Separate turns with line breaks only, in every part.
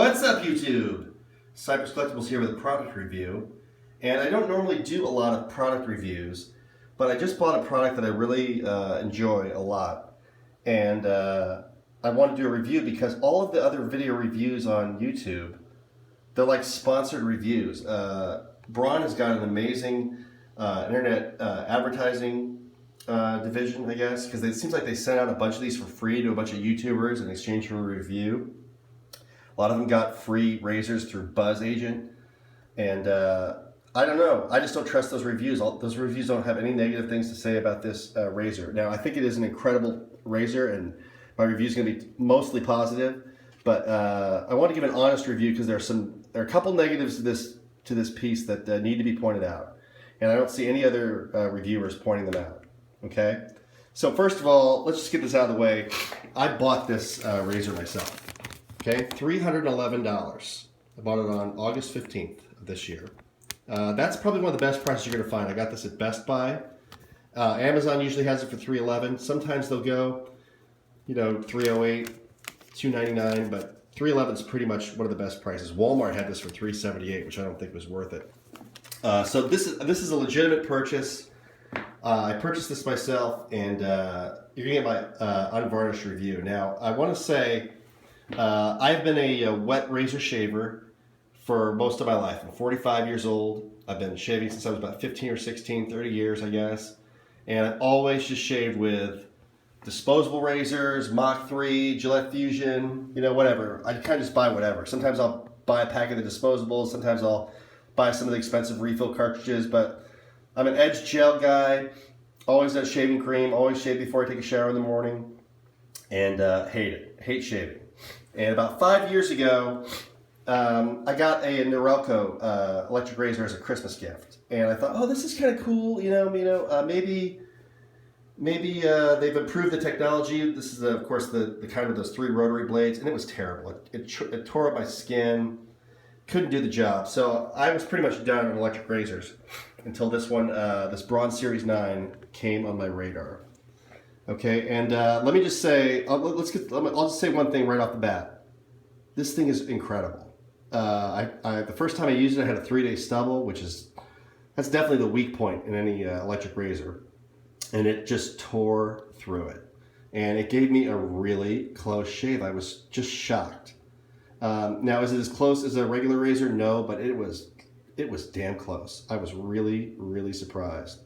What's up, YouTube? Cypress Collectibles here with a product review. And I don't normally do a lot of product reviews, but I just bought a product that I really enjoy a lot. And I want to do a review because all of the other video reviews on YouTube, they're like sponsored reviews. Braun has got an amazing internet advertising division, I guess, because it seems like they sent out a bunch of these for free to a bunch of YouTubers in exchange for a review. A lot of them got free razors through Buzz Agent, and I don't know. I just don't trust those reviews. Those reviews don't have any negative things to say about this razor. Now, I think it is an incredible razor, and my review is going to be mostly positive. But I want to give an honest review because there are a couple negatives to this piece that need to be pointed out, and I don't see any other reviewers pointing them out. Okay, so first of all, let's just get this out of the way. I bought this razor myself. Okay, $311. I bought it on August 15th of this year. That's probably one of the best prices you're going to find. I got this at Best Buy. Amazon usually has it for $311. Sometimes they'll go, $308, $299, but $311 is pretty much one of the best prices. Walmart had this for $378, which I don't think was worth it. So this is a legitimate purchase. I purchased this myself, and you're going to get my unvarnished review. Now, I want to say I've been a wet razor shaver for most of my life. I'm 45 years old. I've been shaving since I was about 15 or 16, 30 years, I guess. And I've always just shaved with disposable razors, Mach 3, Gillette Fusion, whatever. I kind of just buy whatever. Sometimes I'll buy a pack of the disposables. Sometimes I'll buy some of the expensive refill cartridges. But I'm an Edge gel guy. Always got shaving cream. Always shave before I take a shower in the morning. And hate it. Hate shaving. And about 5 years ago, I got a Norelco electric razor as a Christmas gift, and I thought, oh, this is kind of cool. Maybe they've improved the technology. This is, of course, the kind with those 3 rotary blades, and it was terrible. It tore up my skin. Couldn't do the job. So I was pretty much done on electric razors until this one, this Braun Series 9, came on my radar. Okay, and let me just say, I'll just say one thing right off the bat. This thing is incredible. The first time I used it, I had a 3-day stubble, that's definitely the weak point in any electric razor, and it just tore through it, and it gave me a really close shave. I was just shocked. Now, is it as close as a regular razor? No, but it was damn close. I was really, really surprised.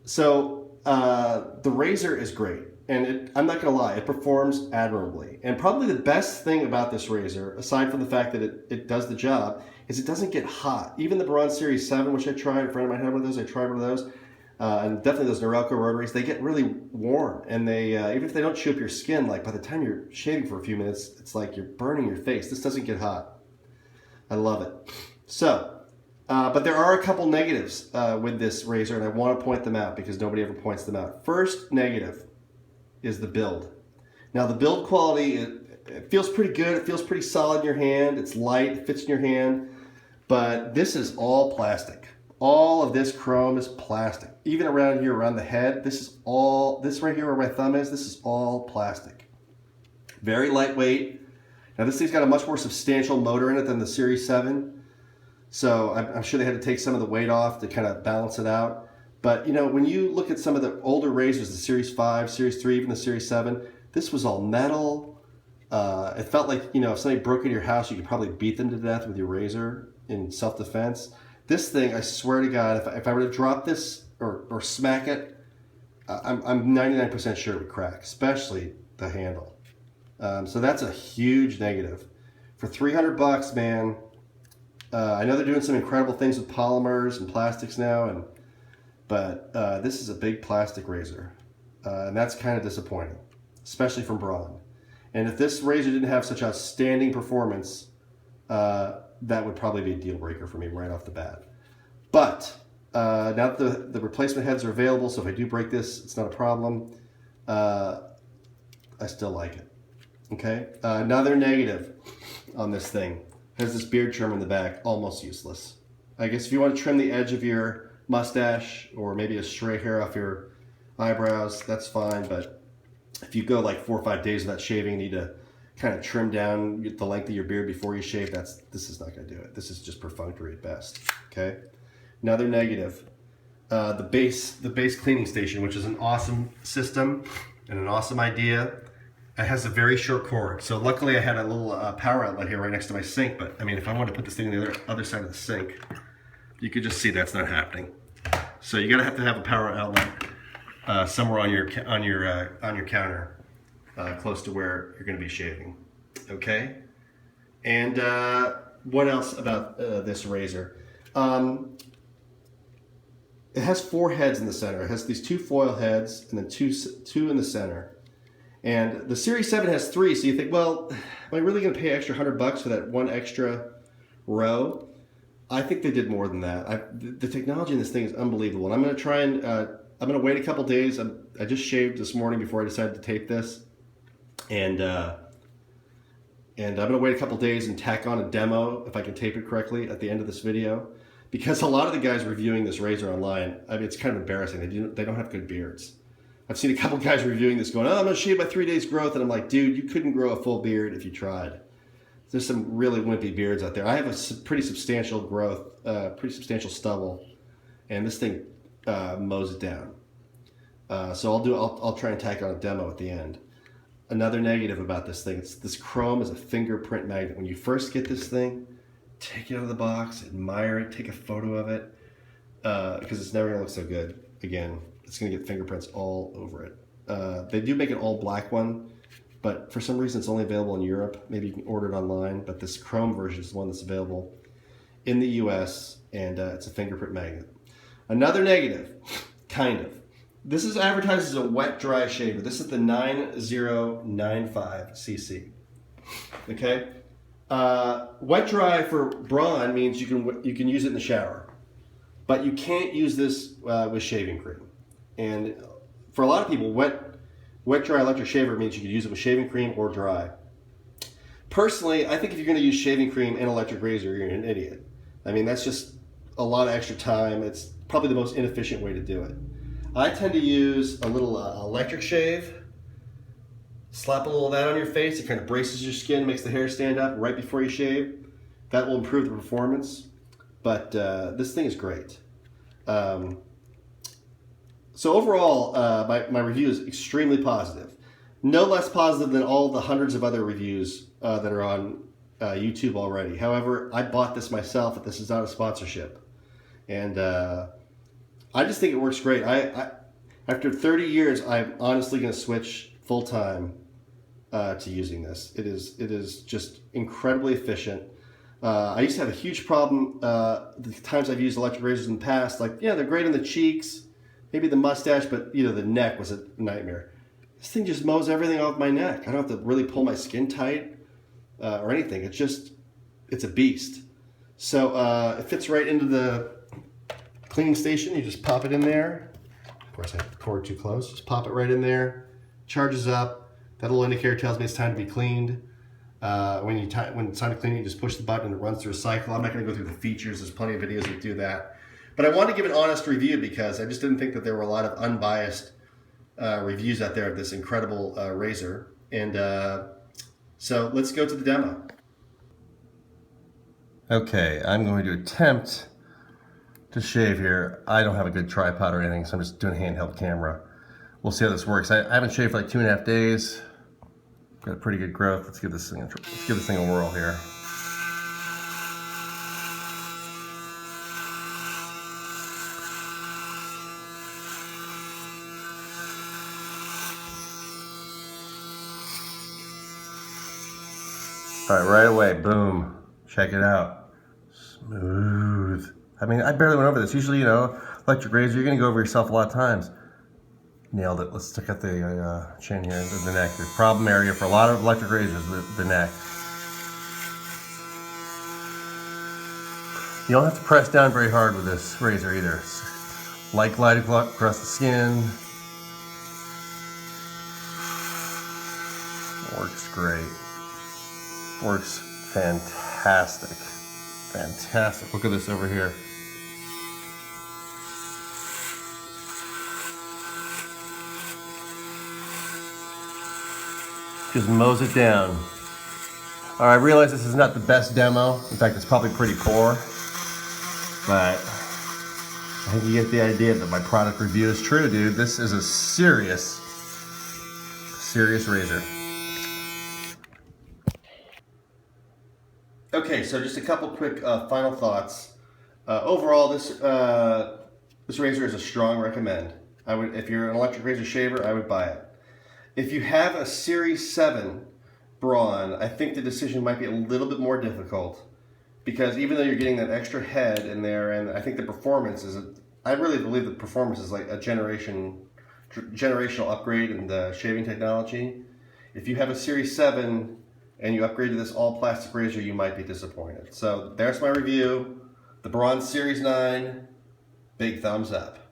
So the razor is great, and I'm not going to lie, it performs admirably. And probably the best thing about this razor, aside from the fact that it does the job, is it doesn't get hot. Even the Braun Series 7, which I tried, a friend of mine had one of those, I tried one of those, and definitely those Norelco rotaries, they get really warm, and they even if they don't chew up your skin, like by the time you're shaving for a few minutes, it's like you're burning your face. This doesn't get hot. I love it. So, but there are a couple negatives with this razor, and I want to point them out because nobody ever points them out. First negative is the build. Now, the build quality, it feels pretty good. It feels pretty solid in your hand. It's light, it fits in your hand, but this is all plastic. All of this chrome is plastic. Even around here, around the head, this right here where my thumb is, this is all plastic. Very lightweight. Now, this thing's got a much more substantial motor in it than the Series 7. So I'm sure they had to take some of the weight off to kind of balance it out. But, when you look at some of the older razors, the Series 5, Series 3, even the Series 7, this was all metal. It felt like, if somebody broke into your house, you could probably beat them to death with your razor in self-defense. This thing, I swear to God, if I were to drop this or smack it, I'm 99% sure it would crack, especially the handle. So that's a huge negative. For $300, man, I know they're doing some incredible things with polymers and plastics now, but this is a big plastic razor, and that's kind of disappointing, especially from Braun. And if this razor didn't have such outstanding performance, that would probably be a deal breaker for me right off the bat. But now that the replacement heads are available, so if I do break this, it's not a problem. I still like it. Okay, another negative on this thing. Has this beard trim in the back, almost useless. I guess if you want to trim the edge of your mustache or maybe a stray hair off your eyebrows, that's fine. But if you go like 4 or 5 days without shaving, you need to kind of trim down the length of your beard before you shave, this is not going to do it. This is just perfunctory at best. Okay. Another negative, the base cleaning station, which is an awesome system and an awesome idea. It has a very short cord. So luckily I had a little power outlet here right next to my sink, but I mean, if I want to put this thing on the other side of the sink, you could just see that's not happening. So you're gonna have to have a power outlet somewhere on your counter, close to where you're gonna be shaving. Okay. And what else about this razor? It has 4 heads in the center. It has these 2 foil heads and then two in the center. And the Series 7 has 3, so you think, well, am I really going to pay extra $100 for that one extra row? I think they did more than that. The technology in this thing is unbelievable. And I'm going to try and, I'm going to wait a couple days. I just shaved this morning before I decided to tape this. And I'm going to wait a couple days and tack on a demo, if I can tape it correctly, at the end of this video. Because a lot of the guys reviewing this razor online, I mean, it's kind of embarrassing. They don't have good beards. I've seen a couple guys reviewing this going, oh, I'm going to shave by 3 days growth. And I'm like, dude, you couldn't grow a full beard if you tried. There's some really wimpy beards out there. I have a pretty substantial growth, pretty substantial stubble. And this thing mows it down. So I'll try and tack on a demo at the end. Another negative about this thing, this chrome is a fingerprint magnet. When you first get this thing, take it out of the box, admire it, take a photo of it, because it's never going to look so good again. It's going to get fingerprints all over it. They do make an all black one, but for some reason it's only available in Europe. Maybe you can order it online, but this chrome version is the one that's available in the US, and it's a fingerprint magnet. Another negative, kind of. This is advertised as a wet dry shaver. This is the 9095cc. Okay? Wet dry for Braun means you can use it in the shower, but you can't use this with shaving cream. And for a lot of people, wet dry electric shaver means you can use it with shaving cream or dry. Personally, I think if you're going to use shaving cream and electric razor, you're an idiot. I mean, that's just a lot of extra time. It's probably the most inefficient way to do it. I tend to use a little electric shave. Slap a little of that on your face. It kind of braces your skin, makes the hair stand up right before you shave. That will improve the performance. But this thing is great. So overall, my review is extremely positive. No less positive than all the hundreds of other reviews that are on YouTube already. However, I bought this myself, but this is not a sponsorship. And I just think it works great. After 30 years, I'm honestly going to switch full-time to using this. It is just incredibly efficient. I used to have a huge problem the times I've used electric razors in the past. Like, yeah, they're great on the cheeks, maybe the mustache, but you know, the neck was a nightmare. This thing just mows everything off my neck. I don't have to really pull my skin tight or anything. It's a beast. So it fits right into the cleaning station. You just pop it in there. Of course, I have the cord too close. Just pop it right in there. Charges up. That little indicator tells me it's time to be cleaned. When it's time to clean it, you just push the button and it runs through a cycle. I'm not going to go through the features. There's plenty of videos that do that. But I wanted to give an honest review because I just didn't think that there were a lot of unbiased reviews out there of this incredible razor. And so let's go to the demo. Okay, I'm going to attempt to shave here. I don't have a good tripod or anything, so I'm just doing a handheld camera. We'll see how this works. I haven't shaved for like 2.5 days. Got a pretty good growth. Let's give this thing a whirl here. All right, right away, boom. Check it out. Smooth. I mean, I barely went over this. Usually, you know, electric razor, you're gonna go over yourself a lot of times. Nailed it. Let's check out the chin here, the neck. The problem area for a lot of electric razors, the neck. You don't have to press down very hard with this razor either. It's light glide across the skin. Works great. Works fantastic. Fantastic. Look at this over here. Just mows it down. All right, I realize this is not the best demo. In fact, it's probably pretty poor, but I think you get the idea that my product review is true, dude. This is a serious razor. Okay, so just a couple quick final thoughts. Overall, this razor is a strong recommend. If you're an electric razor shaver, I would buy it. If you have a Series 7 Braun, I think the decision might be a little bit more difficult, because even though you're getting that extra head in there, and I think the performance is, I really believe the performance is like a generational upgrade in the shaving technology. If you have a Series 7 and you upgrade to this all plastic razor, you might be disappointed. So there's my review. The Braun Series 9, big thumbs up.